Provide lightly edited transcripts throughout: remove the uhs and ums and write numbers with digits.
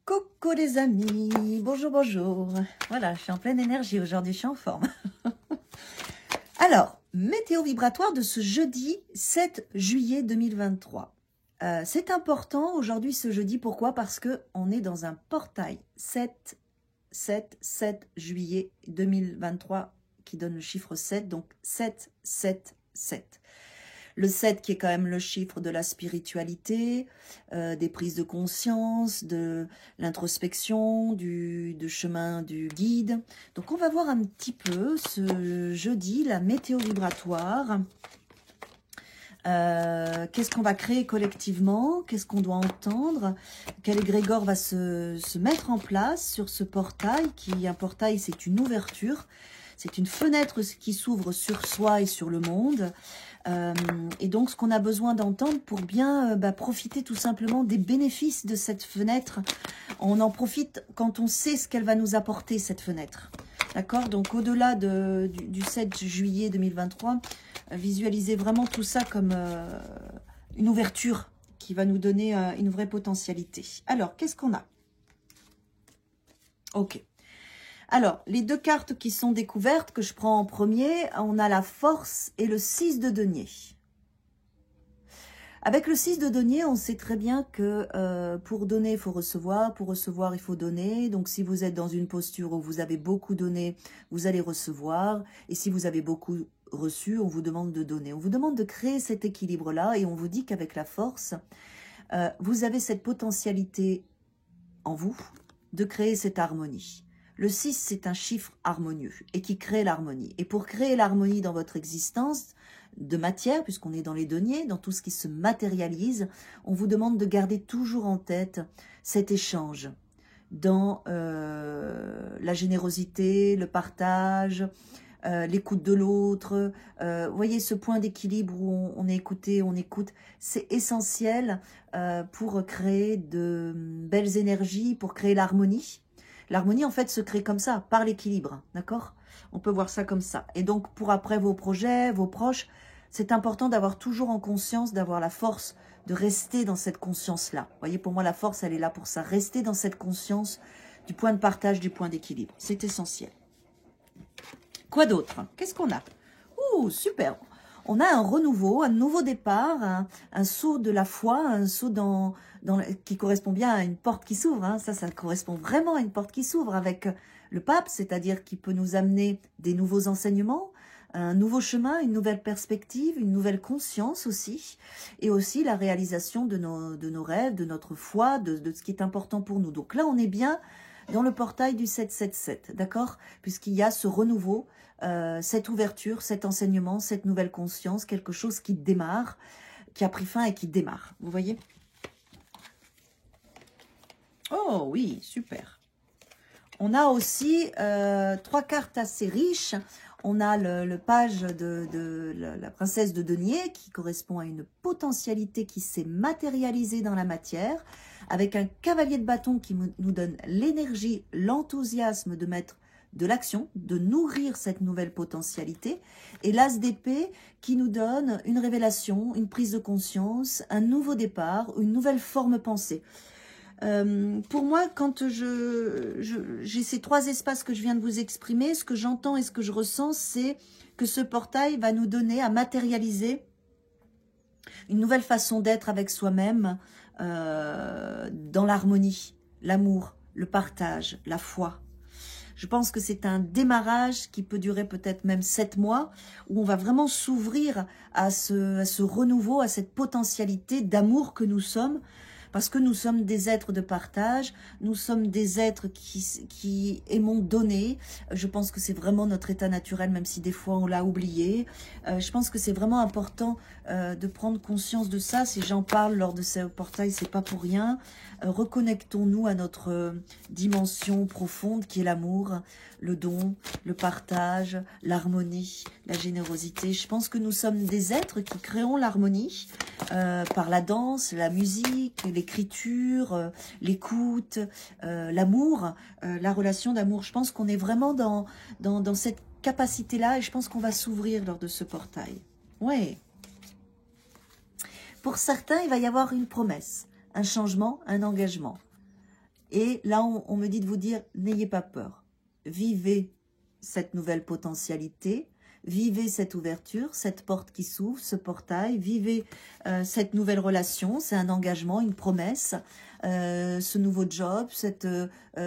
Coucou les amis, bonjour, bonjour. Voilà, je suis en pleine énergie aujourd'hui, je suis en forme. Alors, météo vibratoire de ce jeudi 7 juillet 2023. C'est important aujourd'hui ce jeudi, pourquoi? Parce qu'on est dans un portail 7 juillet 2023 qui donne le chiffre 7, donc 7, 7, 7. Le 7 qui est quand même le chiffre de la spiritualité, des prises de conscience, de l'introspection, du chemin du guide. Donc on va voir un petit peu ce jeudi la météo vibratoire. Qu'est-ce qu'on va créer collectivement? Qu'est-ce qu'on doit entendre? Quel égrégore va se mettre en place sur ce portail un portail, c'est une ouverture. C'est une fenêtre qui s'ouvre sur soi et sur le monde. Et donc, ce qu'on a besoin d'entendre pour bien profiter tout simplement des bénéfices de cette fenêtre. On en profite quand on sait ce qu'elle va nous apporter, cette fenêtre. D'accord? Donc, au-delà du 7 juillet 2023, visualisez vraiment tout ça comme une ouverture qui va nous donner une vraie potentialité. Alors, qu'est-ce qu'on a? Ok. Alors, les deux cartes qui sont découvertes, que je prends en premier, on a la force et le 6 de denier. Avec le 6 de denier, on sait très bien que pour donner, il faut recevoir. Pour recevoir, il faut donner. Donc, si vous êtes dans une posture où vous avez beaucoup donné, vous allez recevoir. Et si vous avez beaucoup reçu, on vous demande de donner. On vous demande de créer cet équilibre-là. Et on vous dit qu'avec la force, vous avez cette potentialité en vous de créer cette harmonie. Le 6, c'est un chiffre harmonieux et qui crée l'harmonie. Et pour créer l'harmonie dans votre existence de matière, puisqu'on est dans les deniers, dans tout ce qui se matérialise, on vous demande de garder toujours en tête cet échange dans la générosité, le partage, l'écoute de l'autre. Voyez ce point d'équilibre où on est écouté, on écoute. C'est essentiel pour créer de belles énergies, pour créer l'harmonie. L'harmonie, en fait, se crée comme ça, par l'équilibre, d'accord? On peut voir ça comme ça. Et donc, pour après vos projets, vos proches, c'est important d'avoir toujours en conscience, d'avoir la force de rester dans cette conscience-là. Vous voyez, pour moi, la force, elle est là pour ça. Rester dans cette conscience du point de partage, du point d'équilibre. C'est essentiel. Quoi d'autre? Qu'est-ce qu'on a? Ouh, super! On a un renouveau, un nouveau départ, un saut de la foi, un saut qui correspond bien à une porte qui s'ouvre. Hein. Ça correspond vraiment à une porte qui s'ouvre avec le pape, c'est-à-dire qui peut nous amener des nouveaux enseignements, un nouveau chemin, une nouvelle perspective, une nouvelle conscience aussi, et aussi la réalisation de nos rêves, de notre foi, de ce qui est important pour nous. Donc là, on est bien dans le portail du 777, d'accord? Puisqu'il y a ce renouveau, cette ouverture, cet enseignement, cette nouvelle conscience, quelque chose qui démarre, qui a pris fin et qui démarre. Vous voyez? Oh oui, super. On a aussi 3 cartes assez riches. On a le page de la princesse de denier qui correspond à une potentialité qui s'est matérialisée dans la matière, avec un cavalier de bâton qui nous donne l'énergie, l'enthousiasme de mettre de l'action, de nourrir cette nouvelle potentialité, et l'as d'épée qui nous donne une révélation, une prise de conscience, un nouveau départ, une nouvelle forme pensée. Pour moi, quand j'ai ces 3 espaces que je viens de vous exprimer, ce que j'entends et ce que je ressens, c'est que ce portail va nous donner à matérialiser une nouvelle façon d'être avec soi-même dans l'harmonie, l'amour, le partage, la foi. Je pense que c'est un démarrage qui peut durer peut-être même 7 mois, où on va vraiment s'ouvrir à ce renouveau, à cette potentialité d'amour que nous sommes, parce que nous sommes des êtres de partage, nous sommes des êtres qui aimons donner. Je pense que c'est vraiment notre état naturel, même si des fois on l'a oublié. Je pense que c'est vraiment important de prendre conscience de ça. Si j'en parle lors de ce portail, c'est pas pour rien. Reconnectons-nous à notre dimension profonde qui est l'amour, le don, le partage, l'harmonie, la générosité. Je pense que nous sommes des êtres qui créons l'harmonie par la danse, la musique, l'écriture, l'écoute, l'amour, la relation d'amour. Je pense qu'on est vraiment dans cette capacité-là et je pense qu'on va s'ouvrir lors de ce portail. Ouais. Pour certains, il va y avoir une promesse, un changement, un engagement. Et là, on me dit de vous dire, n'ayez pas peur. Vivez cette nouvelle potentialité, vivez cette ouverture, cette porte qui s'ouvre, ce portail, vivez cette nouvelle relation, c'est un engagement, une promesse, ce nouveau job,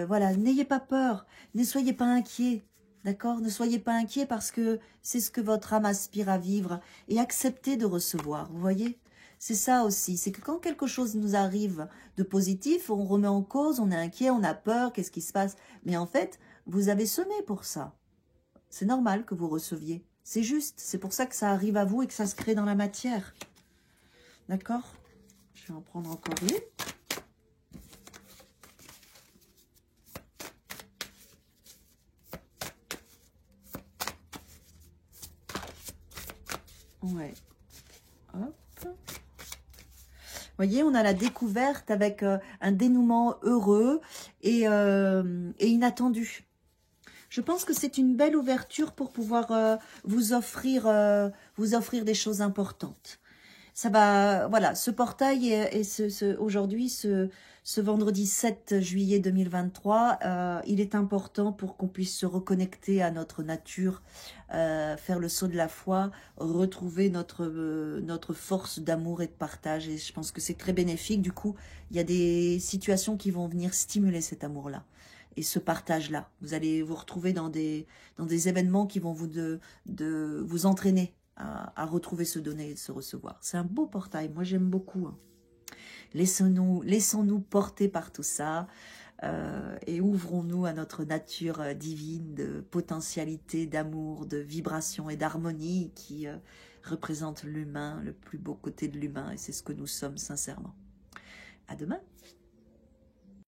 voilà, n'ayez pas peur, ne soyez pas inquiets, d'accord? Ne soyez pas inquiets parce que c'est ce que votre âme aspire à vivre et acceptez de recevoir, vous voyez? C'est ça aussi, c'est que quand quelque chose nous arrive de positif, on remet en cause, on est inquiet, on a peur, qu'est-ce qui se passe? Mais en fait, vous avez semé pour ça. C'est normal que vous receviez. C'est juste, c'est pour ça que ça arrive à vous et que ça se crée dans la matière. D'accord? Je vais en prendre encore une. Ouais. Hop. Vous voyez, on a la découverte avec un dénouement heureux et inattendu. Je pense que c'est une belle ouverture pour pouvoir vous offrir des choses importantes. Ça va, voilà, ce portail et aujourd'hui, ce vendredi 7 juillet 2023, il est important pour qu'on puisse se reconnecter à notre nature, faire le saut de la foi, retrouver notre force d'amour et de partage. Et je pense que c'est très bénéfique. Du coup, il y a des situations qui vont venir stimuler cet amour-là et ce partage-là. Vous allez vous retrouver dans des événements qui vont vous entraîner à retrouver ce donner et se recevoir. C'est un beau portail, moi j'aime beaucoup. Hein. Laissons-nous porter par tout ça et ouvrons-nous à notre nature divine de potentialité, d'amour, de vibration et d'harmonie qui représente l'humain, le plus beau côté de l'humain, et c'est ce que nous sommes sincèrement. À demain.